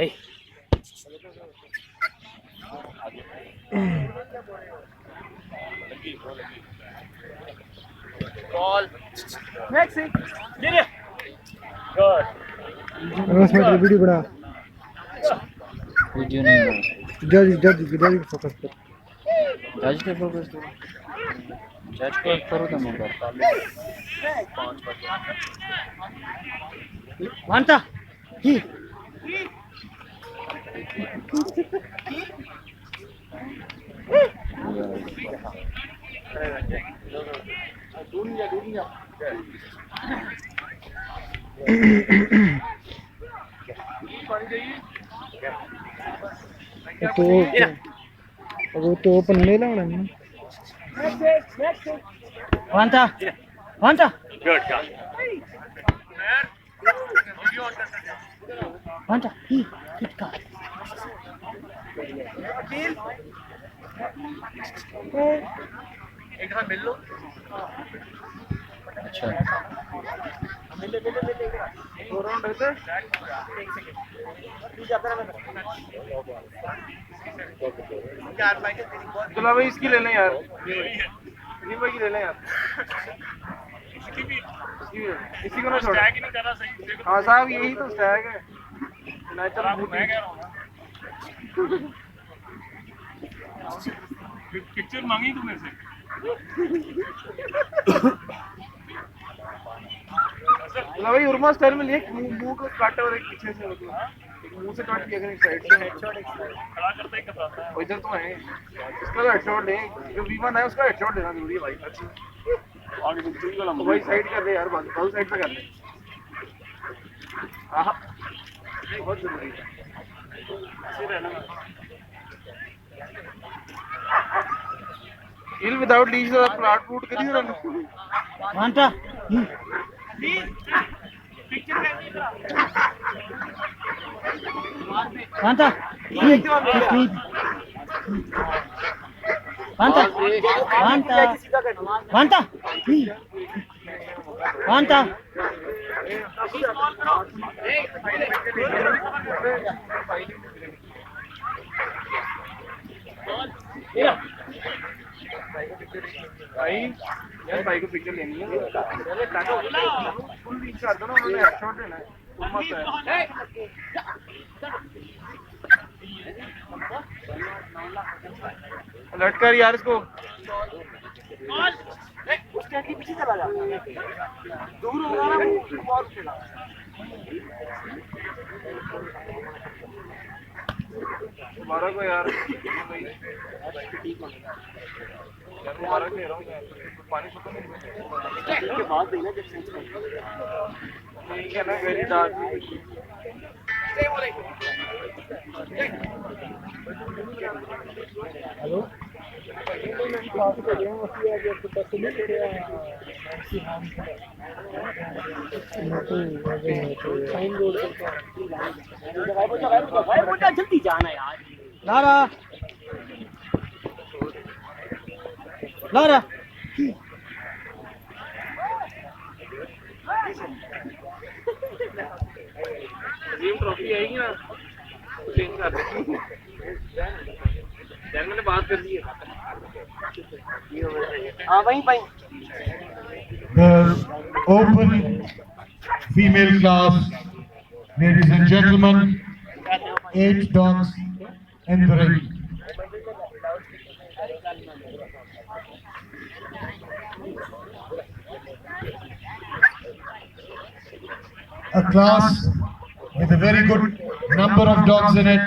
Hey. Ball. Next. Get it. Good. Video बना video नहीं बना जज फोकस कर जज पे फोकस करो जज को करो तो मैं करता मानता ही तो ओपन नहीं लाना है मानता मानता Good shot. मानता ही किट का एक हाथ मिल लो. अच्छा दो राउंड रहते हैं. चलो भाई इसकी ले लें यार. भाई की ले लें यार. इसी को ना छोड़. हाँ साहब यही तो स्टैग है. नेचुरल पिक्चर मांगी तू मेरे से. चलो भाई उर्मा स्टाइल में लिए मुंह को काटे और एक पीछे से मतलब एक मुंह से काट दिया एक साइड से हेडशॉट एक साइड खड़ा करते ही कतराता है. इधर तो है इसका तो हेडशॉट ले जो V1 है उसका हेडशॉट लेना जरूरी है भाई. आगे पिक्चर को लंबा भाई साइड कर दे यार. बात साइड पे कर ले. हां बहुत जरूरी है ऐसे रहना. हिल विदाउट लीज द प्लॉट रूट करी ना मानता मानता मानता मानता मानता मानता भाई यार भाई को पिक्चर लेनी है. फुल रीच कर दो ना. उन्होंने हेडशॉट देना है. मस्त है. अलर्ट कर यार इसको. उसके पीछे चला जा. दूर होगा ना बहुत खेला. मारा को यार मारा ले रहा हूँ पानी सुखा नहीं के बाद देना जब सेंस ठीक है ना. Very dark. हेलो जल्दी जाना यार. लारा लारा ट्रॉफी आएगी ना चेंज कर दे. यार मैंने बात कर दी है. हाँ वहीं भाई. The open female class, ladies and gentlemen, 8 dogs in the ring. A class with a very good number of dogs in it,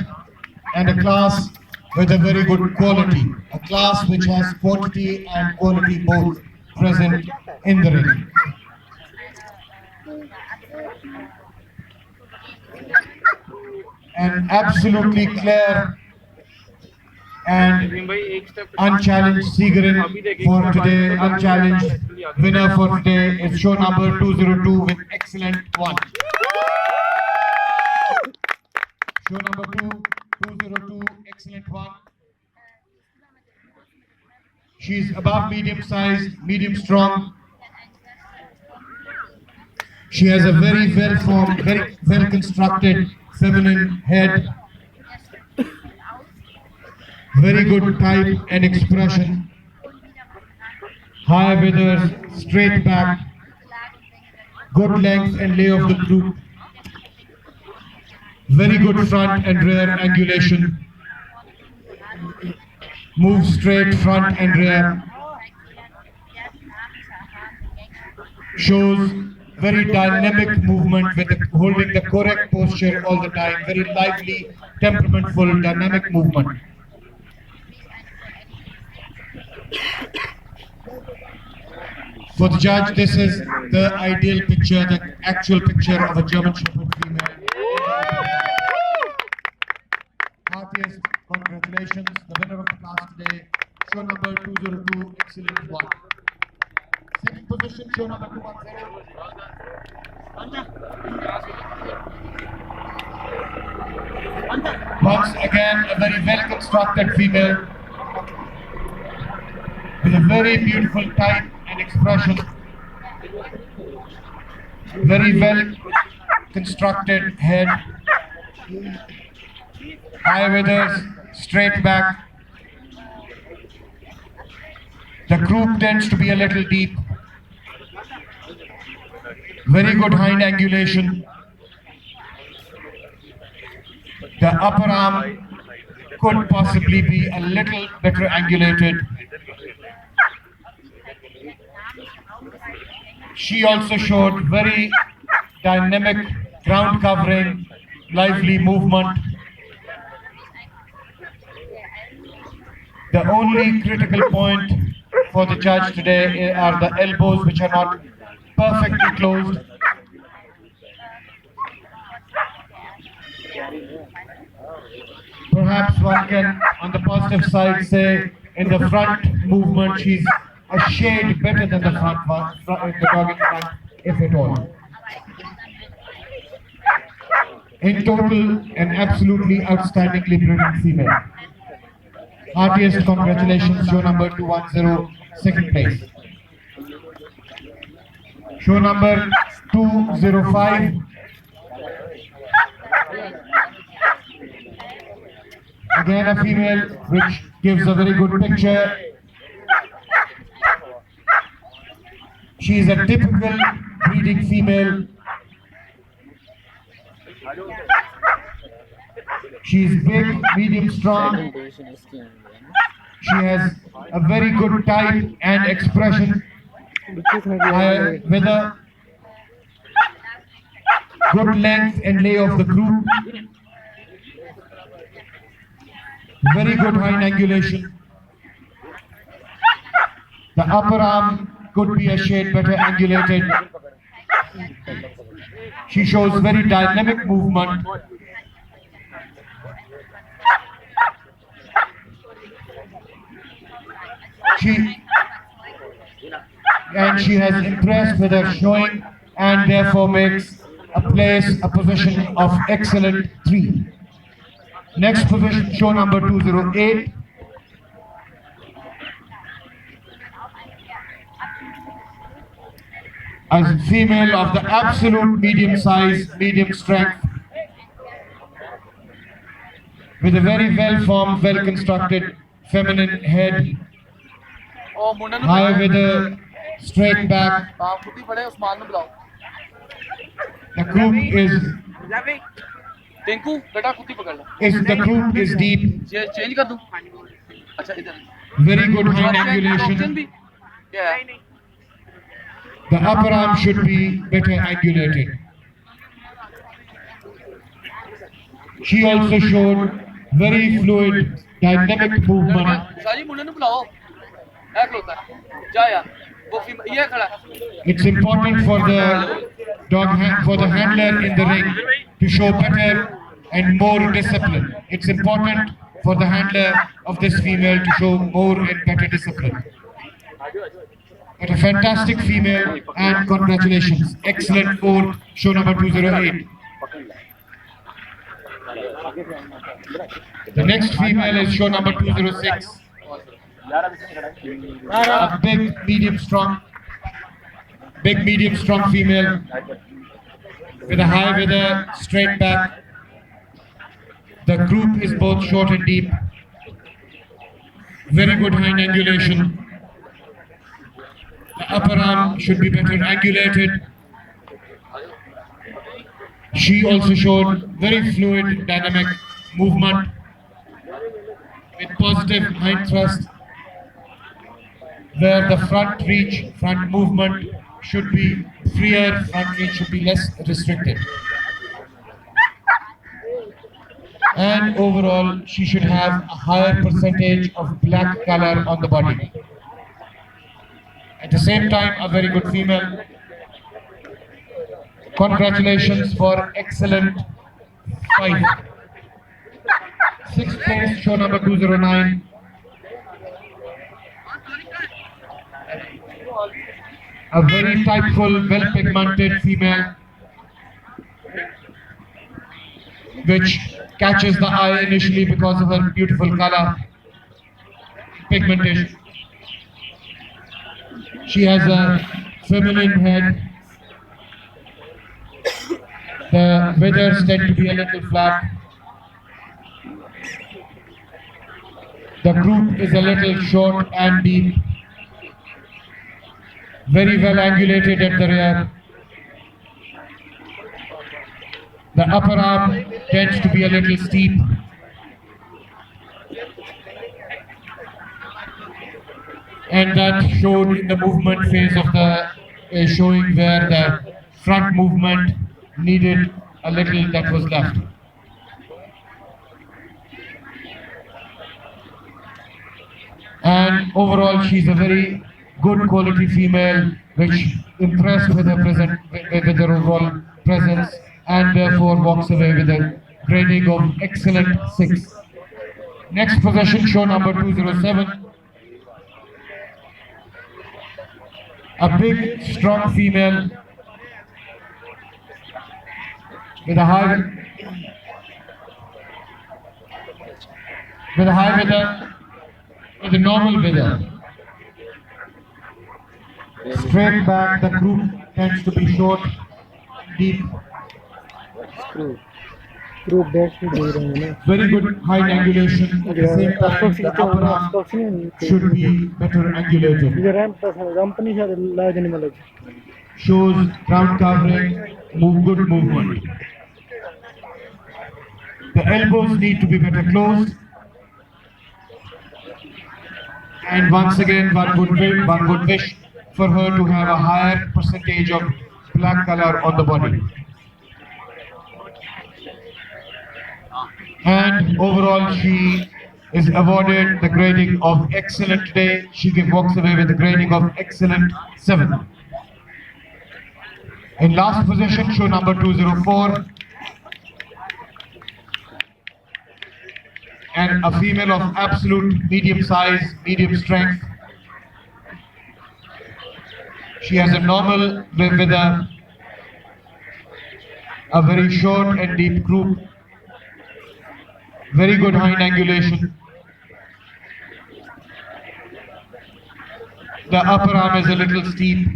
and a class with a very good quality. A class which has quantity and quality both present in the ring. An absolutely clear and unchallenged Segarin for today, unchallenged winner for today is show number 202 with excellent one. Show number 202, excellent one. She's above medium size, medium strong. She has a very well formed, very well constructed feminine head, very good type and expression, high withers, straight back, good length and lay of the group, very good front and rear angulation, move straight front and rear, shows very dynamic movement with holding the correct posture all the time, very lively, temperamentful, dynamic movement. For the judge, this is the ideal picture, the actual picture of a German Shepherd female. Heartiest congratulations, the winner of the class today, show number 202, excellent one. Second position, show number 210. Once again, a very well constructed female with a very beautiful type and expression, very well constructed head, high withers, straight back. The croup tends to be a little deep, very good hind angulation. The upper arm could possibly be a little better angulated. She also showed very dynamic ground covering, lively movement. The only critical point for the judge today are the elbows, which are not perfectly closed. Perhaps one can, on the positive side, say in the front movement she's a shade better than the front one, the dog in front, if at all. In total, an absolutely outstandingly brilliant female. Heartiest congratulations, show number 210, second place. Show number 205. Again a female which gives a very good picture. She is a typical breeding female. She is big, medium, strong. She has a very good type and expression, with a good length and lay of the croup. Very good hind angulation. The upper arm could be a shade better angulated. She shows very dynamic movement. She has impressed with her showing and therefore makes a position of excellent 3. Next position, show number 208. A female of the absolute medium size, medium strength, with a very well formed, well constructed feminine head, high with a straight back. The croup is deep. Very good hind angulation. The upper arm should be better angulated. She also showed very fluid, dynamic movement. It's important for the handler in the ring to show better and more discipline. It's important for the handler of this female to show more and better discipline. But a fantastic female, and congratulations. Excellent 4, show number 208. The next female is show number 206. A big, medium, strong female with a high with a straight back, The group is both short and deep. Very good hind angulation. The upper arm should be better angulated. She also showed very fluid, dynamic movement with positive hind thrust, where the front reach, front movement should be freer, front reach should be less restricted. And overall, she should have a higher percentage of black color on the body. At the same time, a very good female. Congratulations for excellent fight. 6th place, show number 209. A very typeful, well-pigmented female, which catches the eye initially because of her beautiful color, pigmentation. She has a feminine head. The withers tend to be a little flat. The croup is a little short and deep. Very well angulated at the rear. The upper arm tends to be a little steep. And that showed in the movement phase of the showing, where the front movement needed a little that was left. And overall, she's a very good quality female, which impressed with her overall presence, and therefore walks away with a grading of excellent 6. Next possession, show number 207. A big, strong female with a high wither, with a normal wither. Straight back, the croup tends to be short, deep. Group dash भी दे रहे हैं ना. Very good high angulation. At the same time, the upper arm should be better angulated. इधर ramp company से लाज नहीं मतलब. Shows ground covering, good movement. The elbows need to be better closed. And once again, one would wish for her to have a higher percentage of black color on the body. And overall, she is awarded the grading of excellent today. She walks away with the grading of excellent 7. In last position, show number 204. And a female of absolute medium size, medium strength. She has a normal with a very short and deep croup. Very good hind angulation. The upper arm is a little steep.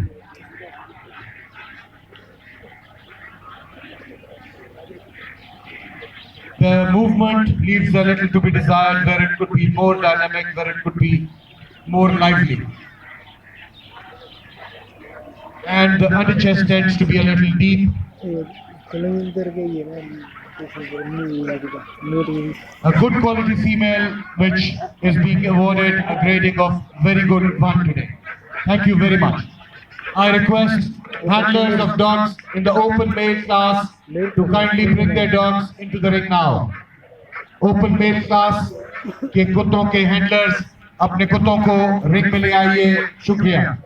The movement leaves a little to be desired, where it could be more dynamic, where it could be more lively. And the under chest tends to be a little deep. A good quality female, which is being awarded a grading of very good 1 today. Thank you very much. I request handlers of dogs in the open male class to kindly bring their dogs into the ring now. Open male class के कुत्तों के handlers अपने कुत्तों को ring में ले आइए. शुक्रिया.